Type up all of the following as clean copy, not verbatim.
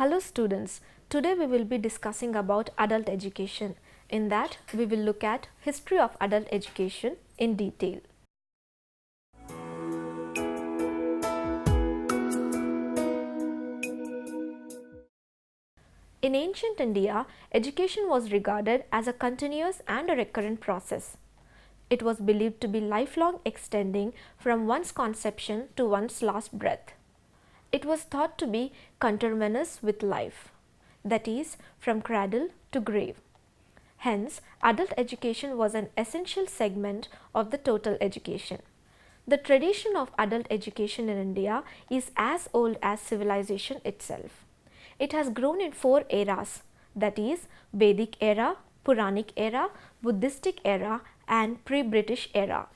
Hello students, today we will be discussing about adult education. In that, we will look at history of adult education in detail. In ancient India, education was regarded as a continuous and a recurrent process. It was believed to be lifelong, extending from one's conception to one's last breath. It was thought to be conterminous with life, that is, from cradle to grave. Hence, adult education was an essential segment of the total education. The tradition of adult education in India is as old as civilization itself. It has grown in four eras, that is, Vedic era, Puranic era, Buddhistic era, and pre-British era.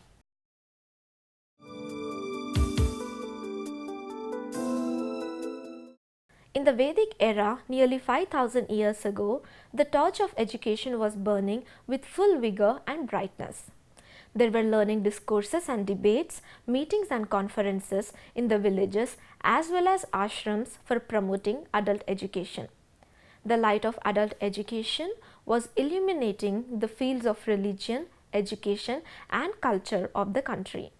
In the Vedic era, nearly 5000 years ago, the torch of education was burning with full vigor and brightness. There were learning discourses and debates, meetings and conferences in the villages as well as ashrams for promoting adult education. The light of adult education was illuminating the fields of religion, education and culture of the country.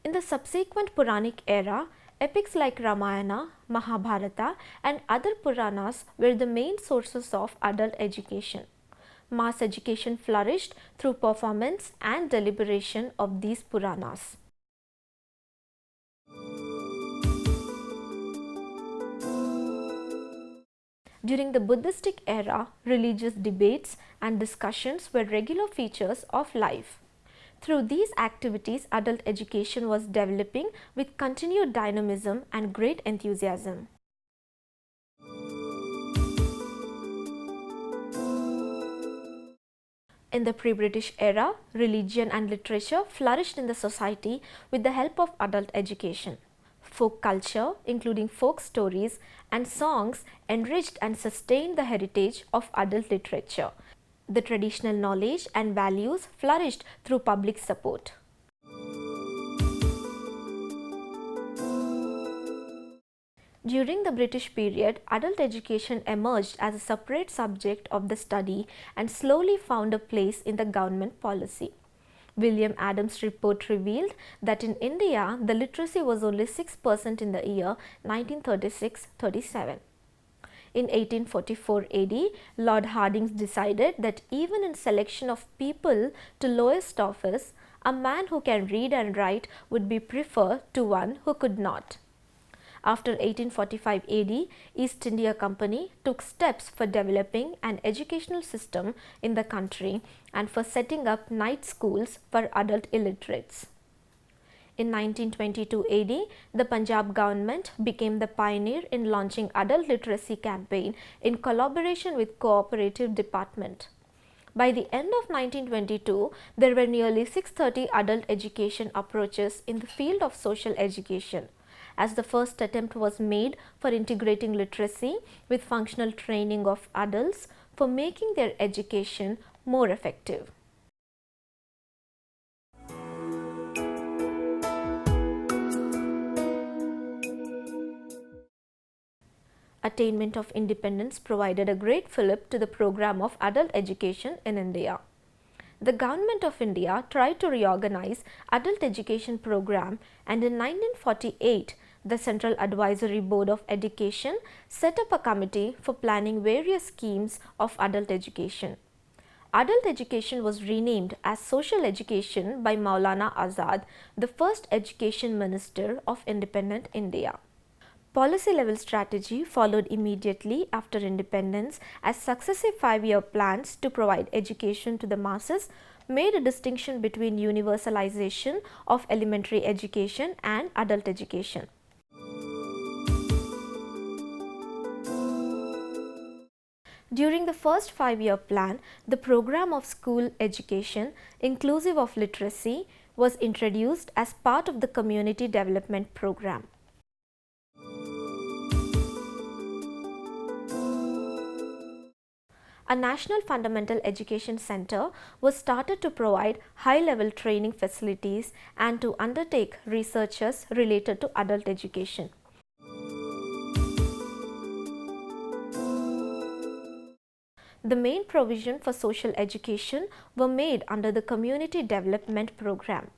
In the subsequent Puranic era, epics like Ramayana, Mahabharata and other Puranas were the main sources of adult education. Mass education flourished through performance and deliberation of these Puranas. During the Buddhistic era, religious debates and discussions were regular features of life. Through these activities, adult education was developing with continued dynamism and great enthusiasm. In the pre-British era, religion and literature flourished in the society with the help of adult education. Folk culture, including folk stories and songs, enriched and sustained the heritage of adult literature. The traditional knowledge and values flourished through public support. During the British period, adult education emerged as a separate subject of the study and slowly found a place in the government policy. William Adams' report revealed that in India, the literacy was only 6% in the year 1936-37. In 1844 AD, Lord Hardinge decided that even in selection of people to lowest office, a man who can read and write would be preferred to one who could not. After 1845 AD, East India Company took steps for developing an educational system in the country and for setting up night schools for adult illiterates. In 1922 AD, the Punjab government became the pioneer in launching adult literacy campaign in collaboration with cooperative department. By the end of 1922, there were nearly 630 adult education approaches in the field of social education, as the first attempt was made for integrating literacy with functional training of adults for making their education more effective. Attainment of independence provided a great fillip to the program of adult education in India. The Government of India tried to reorganize adult education program, and in 1948, the Central Advisory Board of Education set up a committee for planning various schemes of adult education. Adult education was renamed as social education by Maulana Azad, the first education minister of independent India. Policy level strategy followed immediately after independence, as successive 5-year plans to provide education to the masses made a distinction between universalization of elementary education and adult education. During the first 5-year plan, the program of school education, inclusive of literacy, was introduced as part of the community development program. A National Fundamental Education Center was started to provide high-level training facilities and to undertake researches related to adult education. The main provision for social education were made under the Community Development Program.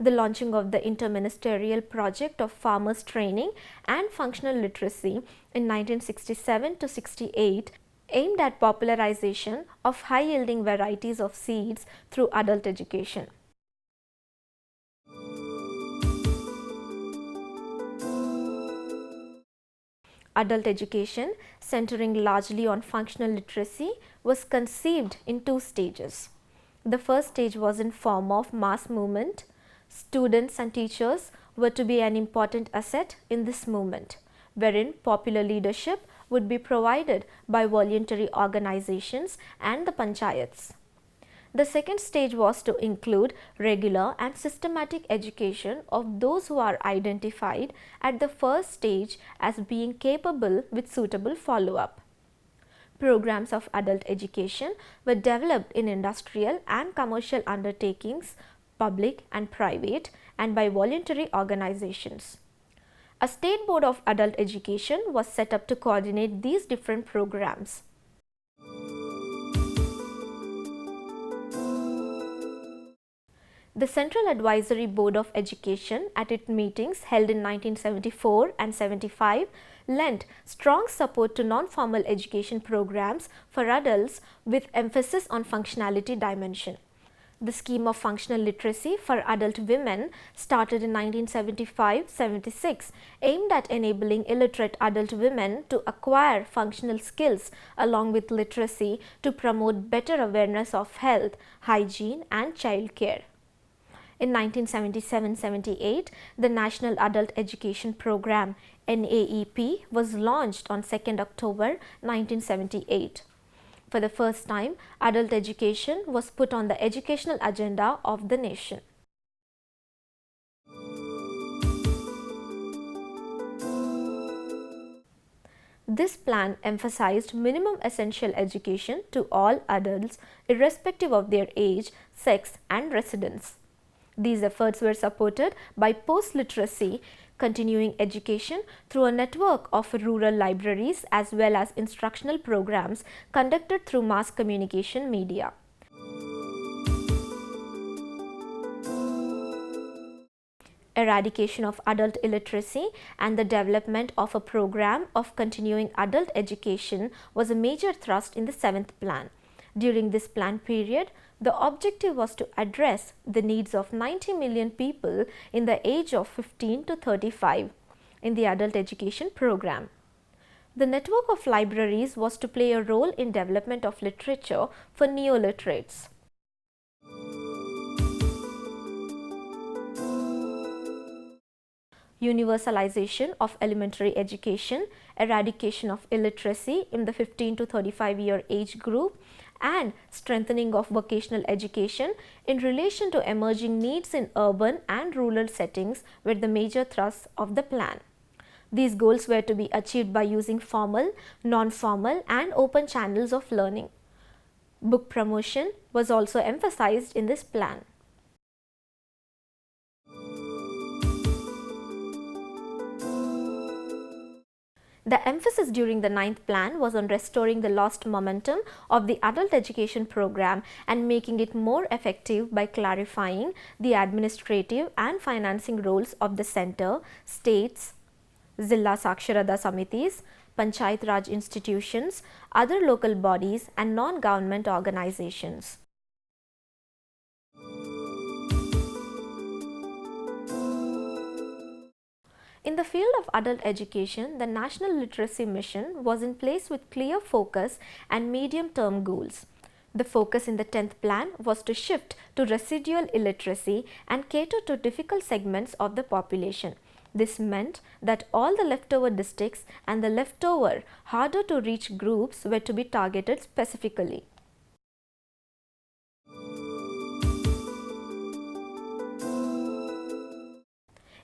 The launching of the interministerial project of farmers training and functional literacy in 1967 to 68 aimed at popularization of high-yielding varieties of seeds through adult education. Adult education, centering largely on functional literacy, was conceived in two stages. The first stage was in form of mass movement. Students and teachers were to be an important asset in this movement, wherein popular leadership would be provided by voluntary organizations and the panchayats. The second stage was to include regular and systematic education of those who are identified at the first stage as being capable with suitable follow-up. Programs of adult education were developed in industrial and commercial undertakings, public and private, and by voluntary organizations. A state board of adult education was set up to coordinate these different programs. The Central Advisory Board of Education at its meetings held in 1974 and 75 lent strong support to non-formal education programs for adults with emphasis on functionality dimension. The scheme of functional literacy for adult women started in 1975-76, aimed at enabling illiterate adult women to acquire functional skills along with literacy to promote better awareness of health, hygiene and child care. In 1977-78, the National Adult Education Program (NAEP) was launched on 2nd October 1978. For the first time, adult education was put on the educational agenda of the nation. This plan emphasized minimum essential education to all adults irrespective of their age, sex and residence. These efforts were supported by post-literacy continuing education through a network of rural libraries as well as instructional programs conducted through mass communication media. Eradication of adult illiteracy and the development of a program of continuing adult education was a major thrust in the 7th plan. During this plan period, the objective was to address the needs of 90 million people in the age of 15 to 35 in the adult education program. The network of libraries was to play a role in development of literature for neo-literates. Universalization of elementary education, eradication of illiteracy in the 15 to 35-year age group, and strengthening of vocational education in relation to emerging needs in urban and rural settings were the major thrusts of the plan. These goals were to be achieved by using formal, non-formal and open channels of learning. Book promotion was also emphasized in this plan. The emphasis during the 9th plan was on restoring the lost momentum of the adult education program and making it more effective by clarifying the administrative and financing roles of the center, states, Zilla Saksharata Samitis, Panchayat Raj institutions, other local bodies and non-government organizations. In the field of adult education, the National Literacy Mission was in place with clear focus and medium-term goals. The focus in the 10th plan was to shift to residual illiteracy and cater to difficult segments of the population. This meant that all the leftover districts and the leftover harder to reach groups were to be targeted specifically.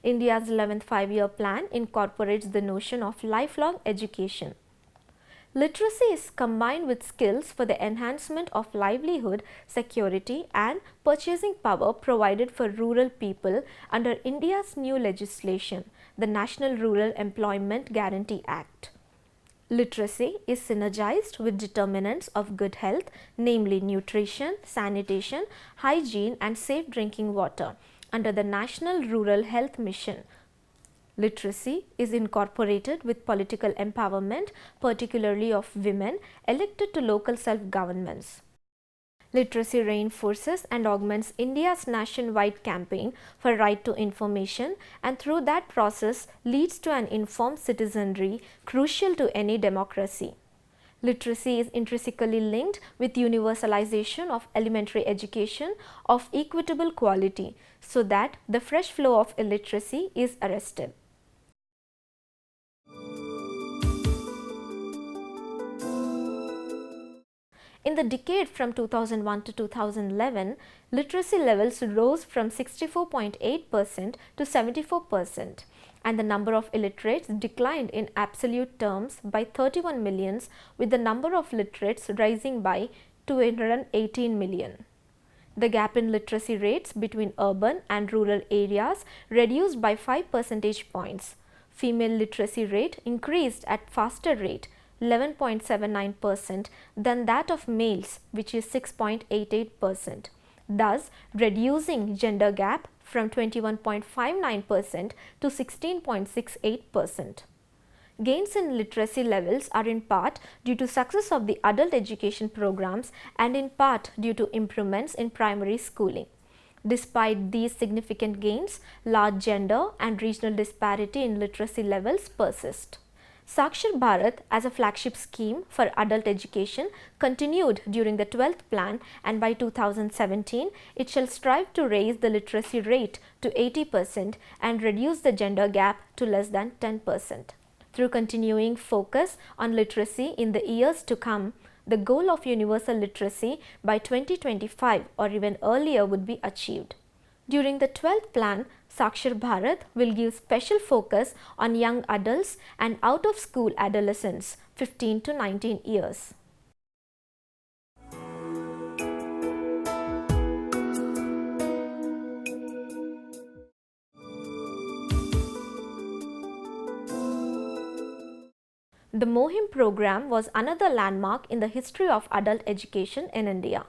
India's 11th five-year plan incorporates the notion of lifelong education. Literacy is combined with skills for the enhancement of livelihood, security and purchasing power provided for rural people under India's new legislation, the National Rural Employment Guarantee Act. Literacy is synergized with determinants of good health, namely nutrition, sanitation, hygiene and safe drinking water under the National Rural Health Mission. Literacy is incorporated with political empowerment, particularly of women elected to local self-governments. Literacy reinforces and augments India's nationwide campaign for right to information, and through that process leads to an informed citizenry crucial to any democracy. Literacy is intrinsically linked with universalization of elementary education of equitable quality, so that the fresh flow of illiteracy is arrested. In the decade from 2001 to 2011, literacy levels rose from 64.8% to 74%, and the number of illiterates declined in absolute terms by 31 millions, with the number of literates rising by 218 million. The gap in literacy rates between urban and rural areas reduced by 5 percentage points. Female literacy rate increased at faster rate, 11.79%, than that of males, which is 6.88%, thus reducing gender gap from 21.59% to 16.68%. Gains in literacy levels are in part due to success of the adult education programs and in part due to improvements in primary schooling. Despite these significant gains, large gender and regional disparity in literacy levels persist. Sakshar Bharat as a flagship scheme for adult education continued during the 12th plan, and by 2017 it shall strive to raise the literacy rate to 80% and reduce the gender gap to less than 10%. Through continuing focus on literacy in the years to come, the goal of universal literacy by 2025 or even earlier would be achieved. During the 12th plan, Sakshar Bharat will give special focus on young adults and out-of-school adolescents 15 to 19 years. The Mohim program was another landmark in the history of adult education in India.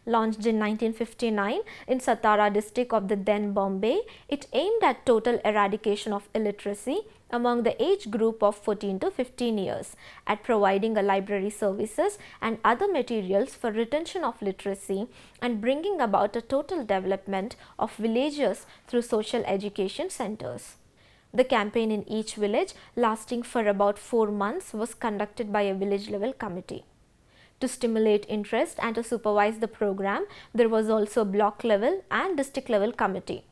Launched in 1959 in Satara district of the then Bombay, it aimed at total eradication of illiteracy among the age group of 14 to 15 years, at providing a library services and other materials for retention of literacy and bringing about a total development of villages through social education centers. The campaign in each village, lasting for about 4 months, was conducted by a village level committee. To stimulate interest and to supervise the program, there was also a block level and district level committee.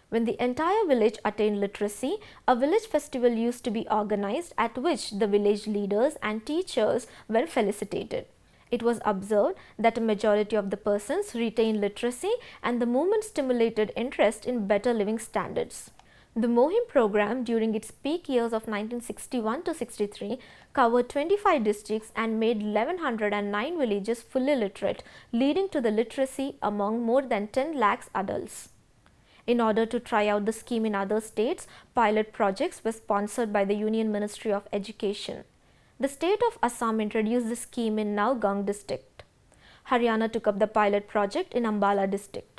When the entire village attained literacy, a village festival used to be organized at which the village leaders and teachers were felicitated. It was observed that a majority of the persons retained literacy, and the movement stimulated interest in better living standards. The Mohim program during its peak years of 1961 to 63 covered 25 districts and made 1109 villages fully literate, leading to the literacy among more than 10 lakhs adults. In order to try out the scheme in other states, pilot projects were sponsored by the Union Ministry of Education. The state of Assam introduced the scheme in Nowgang district. Haryana took up the pilot project in Ambala district.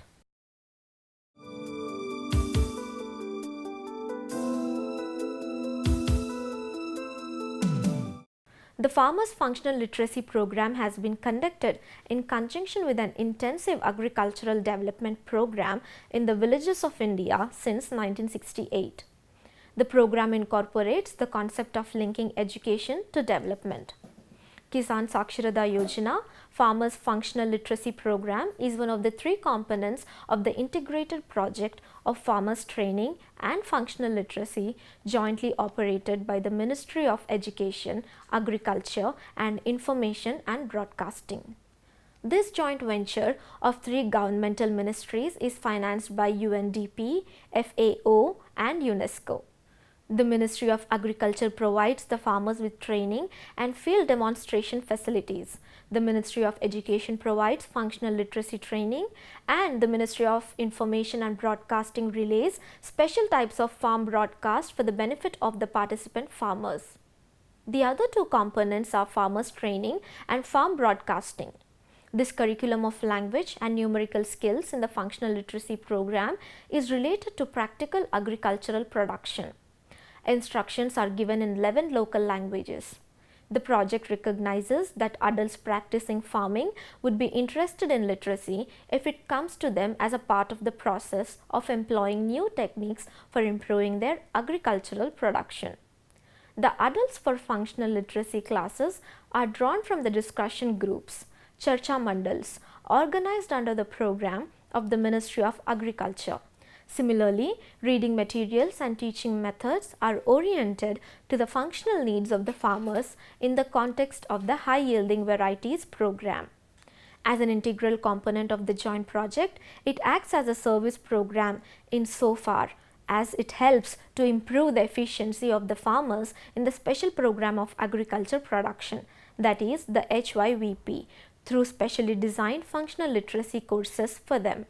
The Farmers' Functional Literacy Program has been conducted in conjunction with an intensive agricultural development program in the villages of India since 1968. The program incorporates the concept of linking education to development. Kisan Saksharata Yojana, Farmers' Functional Literacy Program, is one of the 3 components of the integrated project of farmers training and functional literacy jointly operated by the Ministry of Education, Agriculture and Information and Broadcasting. This joint venture of 3 governmental ministries is financed by UNDP, FAO and UNESCO. The Ministry of Agriculture provides the farmers with training and field demonstration facilities. The Ministry of Education provides functional literacy training, and the Ministry of Information and Broadcasting relays special types of farm broadcast for the benefit of the participant farmers. The other two components are farmers training and farm broadcasting. This curriculum of language and numerical skills in the functional literacy program is related to practical agricultural production. Instructions are given in 11 local languages. The project recognizes that adults practicing farming would be interested in literacy if it comes to them as a part of the process of employing new techniques for improving their agricultural production. The adults for functional literacy classes are drawn from the discussion groups, Charcha Mandals, organized under the program of the Ministry of Agriculture. Similarly, reading materials and teaching methods are oriented to the functional needs of the farmers in the context of the high yielding varieties program. As an integral component of the joint project, it acts as a service program insofar as it helps to improve the efficiency of the farmers in the special program of agriculture production, that is the HYVP, through specially designed functional literacy courses for them.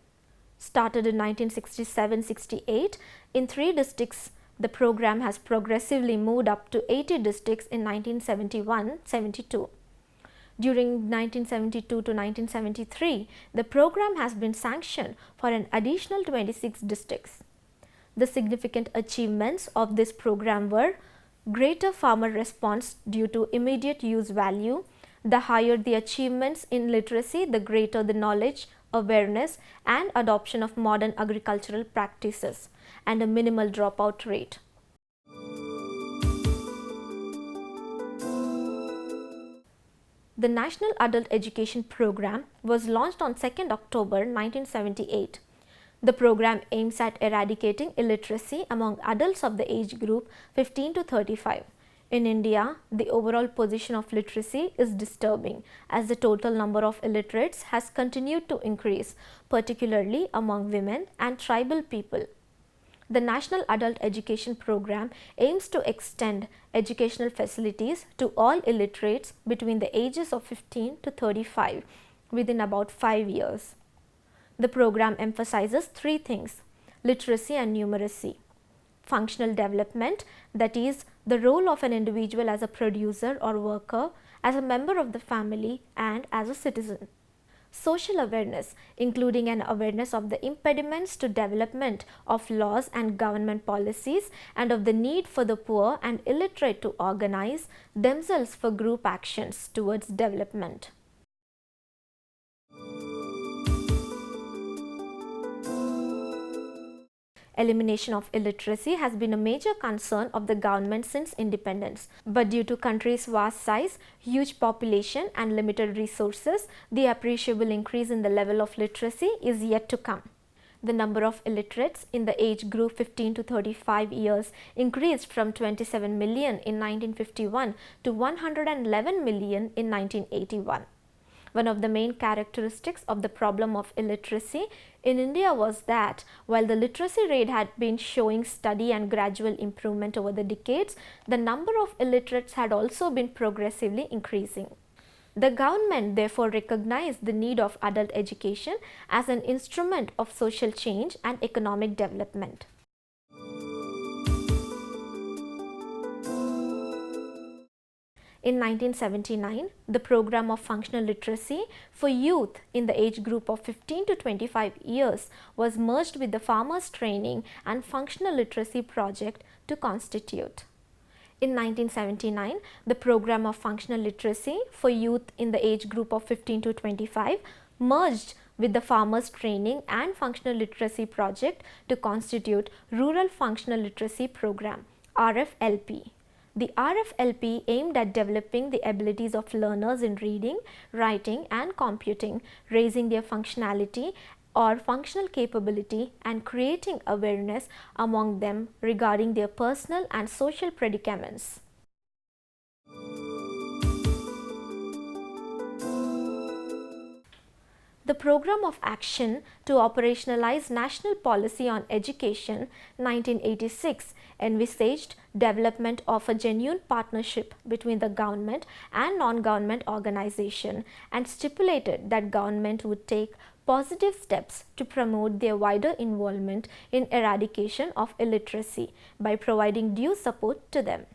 Started in 1967-68 in 3 districts, the program has progressively moved up to 80 districts in 1971-72. During 1972 to 1973, the program has been sanctioned for an additional 26 districts. The significant achievements of this program were greater farmer response due to immediate use value. The higher the achievements in literacy, the greater the knowledge, awareness and adoption of modern agricultural practices, and a minimal dropout rate. The National Adult Education Program was launched on 2nd October 1978. The program aims at eradicating illiteracy among adults of the age group 15 to 35. In India, the overall position of literacy is disturbing as the total number of illiterates has continued to increase, particularly among women and tribal people. The National Adult Education Program aims to extend educational facilities to all illiterates between the ages of 15 to 35 within about 5 years. The program emphasizes 3 things: literacy and numeracy, functional development, that is, the role of an individual as a producer or worker, as a member of the family and as a citizen. Social awareness, including an awareness of the impediments to development of laws and government policies and of the need for the poor and illiterate to organize themselves for group actions towards development. Elimination of illiteracy has been a major concern of the government since independence, but due to country's vast size, huge population and limited resources, the appreciable increase in the level of literacy is yet to come. The number of illiterates in the age group 15 to 35 years increased from 27 million in 1951 to 111 million in 1981. One of the main characteristics of the problem of illiteracy in India was that while the literacy rate had been showing steady and gradual improvement over the decades, the number of illiterates had also been progressively increasing. The government therefore recognized the need of adult education as an instrument of social change and economic development. In 1979, the program of functional literacy for youth in the age group of 15 to 25 years was merged with the farmers training and functional literacy project to constitute. In 1979, the program of functional literacy for youth in the age group of 15 to 25 merged with the farmers training and functional literacy project to constitute Rural Functional Literacy Program, RFLP. The RFLP aimed at developing the abilities of learners in reading, writing and computing, raising their functionality or functional capability and creating awareness among them regarding their personal and social predicaments. The Program of Action to Operationalize National Policy on Education 1986 envisaged development of a genuine partnership between the government and non-government organization and stipulated that government would take positive steps to promote their wider involvement in eradication of illiteracy by providing due support to them.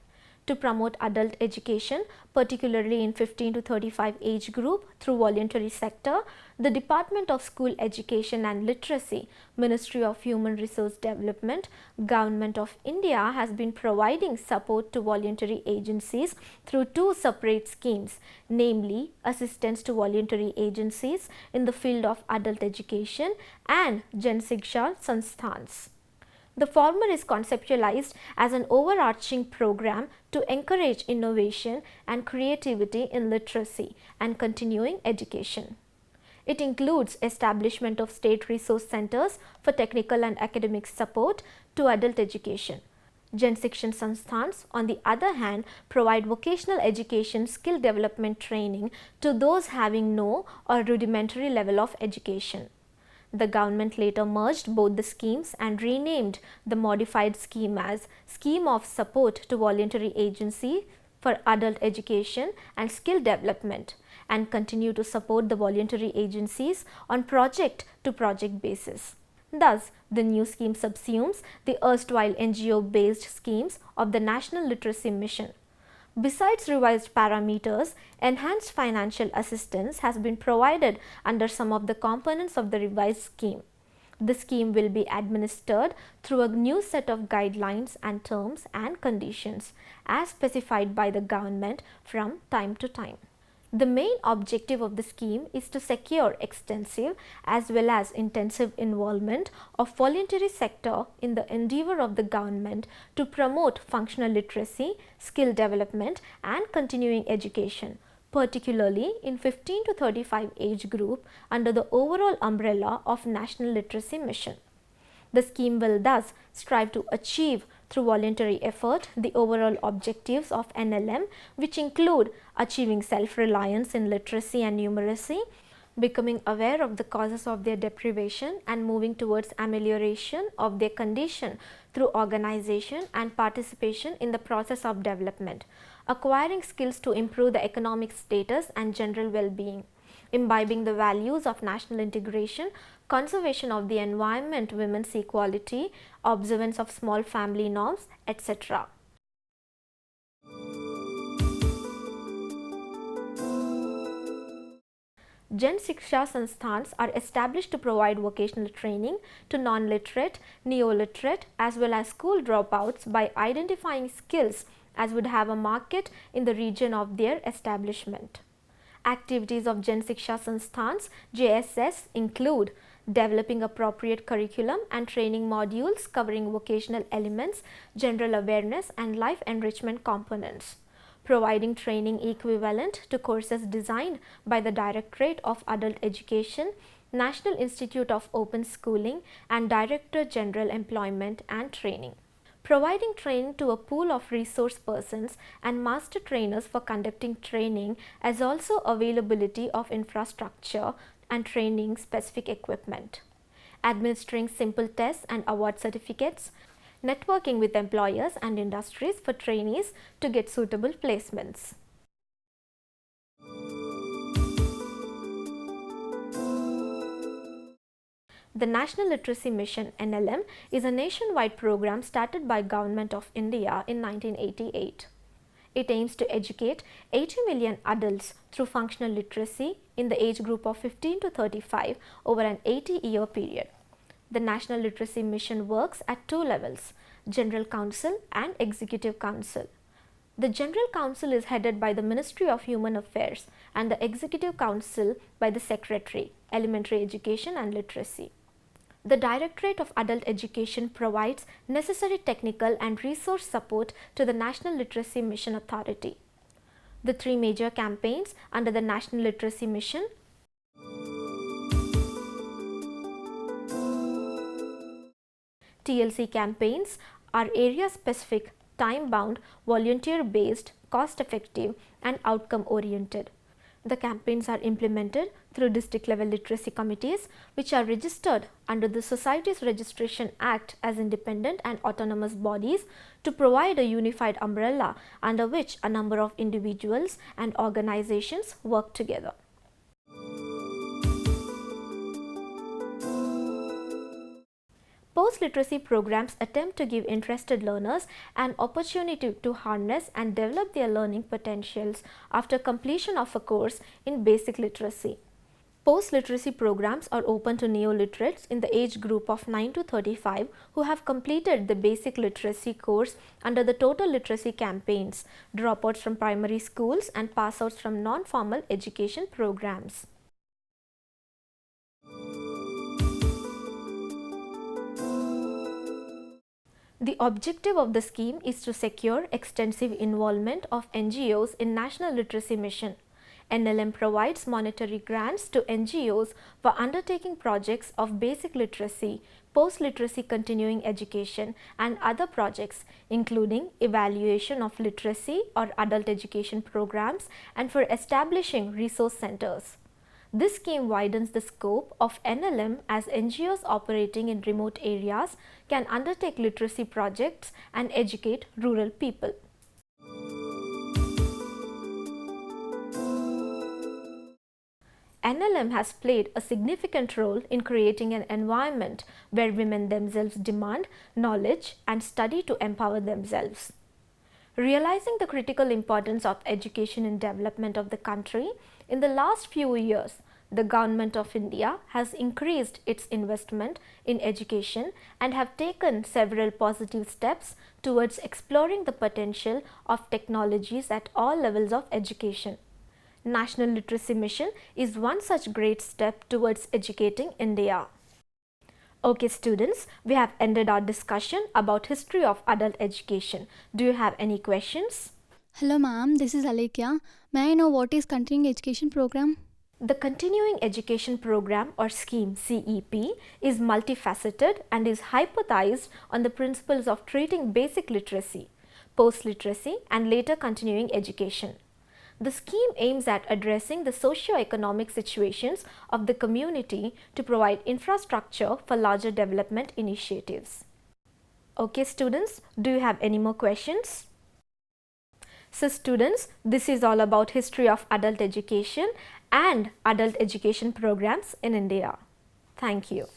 To promote adult education, particularly in 15 to 35 age group through voluntary sector, the Department of School Education and Literacy, Ministry of Human Resource Development, Government of India has been providing support to voluntary agencies through two separate schemes, namely Assistance to Voluntary Agencies in the field of adult education and Jan Shiksha Sansthans. The former is conceptualized as an overarching program to encourage innovation and creativity in literacy and continuing education. It includes establishment of state resource centers for technical and academic support to adult education. Jan Shiksha Sansthans, on the other hand, provide vocational education skill development training to those having no or rudimentary level of education. The government later merged both the schemes and renamed the modified scheme as Scheme of Support to Voluntary Agency for Adult Education and Skill Development and continue to support the voluntary agencies on project to project basis. Thus, the new scheme subsumes the erstwhile NGO based schemes of the National Literacy Mission. Besides revised parameters, enhanced financial assistance has been provided under some of the components of the revised scheme. The scheme will be administered through a new set of guidelines and terms and conditions as specified by the government from time to time. The main objective of the scheme is to secure extensive as well as intensive involvement of voluntary sector in the endeavor of the government to promote functional literacy, skill development and continuing education, particularly in 15 to 35 age group under the overall umbrella of National Literacy Mission. The scheme will thus strive to achieve through voluntary effort the overall objectives of NLM, which include achieving self-reliance in literacy and numeracy, becoming aware of the causes of their deprivation and moving towards amelioration of their condition through organization and participation in the process of development, acquiring skills to improve the economic status and general well-being, imbibing the values of national integration, conservation of the environment, women's equality, observance of small family norms, etc. Jan Shiksha Sansthans are established to provide vocational training to non-literate, neo-literate as well as school dropouts by identifying skills as would have a market in the region of their establishment. Activities of Jan Shiksha Sansthans JSS include developing appropriate curriculum and training modules covering vocational elements, general awareness and life enrichment components, providing training equivalent to courses designed by the Directorate of Adult Education, National Institute of Open Schooling and Director General Employment and Training. Providing training to a pool of resource persons and master trainers for conducting training, as also availability of infrastructure and training specific equipment. Administering simple tests and award certificates, networking with employers and industries for trainees to get suitable placements. The National Literacy Mission NLM is a nationwide program started by Government of India in 1988. It aims to educate 80 million adults through functional literacy in the age group of 15 to 35 over an 80-year period. The National Literacy Mission works at two levels, General Council and Executive Council. The General Council is headed by the Ministry of Human Affairs and the Executive Council by the Secretary, Elementary Education and Literacy. The Directorate of Adult Education provides necessary technical and resource support to the National Literacy Mission Authority. The three major campaigns under the National Literacy Mission TLC campaigns are area-specific, time-bound, volunteer-based, cost-effective and outcome-oriented. The campaigns are implemented through district level literacy committees, which are registered under the Societies Registration Act as independent and autonomous bodies to provide a unified umbrella under which a number of individuals and organizations work together. Post-literacy programs attempt to give interested learners an opportunity to harness and develop their learning potentials after completion of a course in basic literacy. Post-literacy programs are open to neo-literates in the age group of 9 to 35 who have completed the basic literacy course under the total literacy campaigns, dropouts from primary schools and passouts from non-formal education programs. The objective of the scheme is to secure extensive involvement of NGOs in National Literacy Mission. NLM provides monetary grants to NGOs for undertaking projects of basic literacy, post-literacy continuing education and other projects including evaluation of literacy or adult education programs and for establishing resource centers. This scheme widens the scope of NLM as NGOs operating in remote areas can undertake literacy projects and educate rural people. NLM has played a significant role in creating an environment where women themselves demand knowledge and study to empower themselves. Realizing the critical importance of education in development of the country, in the last few years, the Government of India has increased its investment in education and have taken several positive steps towards exploring the potential of technologies at all levels of education. National Literacy Mission is one such great step towards educating India. Okay students, we have ended our discussion about history of adult education. Do you have any questions? Hello ma'am, this is Alekia. May I know what is continuing education program? The Continuing Education Program or Scheme CEP is multifaceted and is hypothesized on the principles of treating basic literacy, post-literacy and later continuing education. The scheme aims at addressing the socio-economic situations of the community to provide infrastructure for larger development initiatives. Okay students, do you have any more questions? So students, this is all about history of adult education and adult education programs in India. Thank you.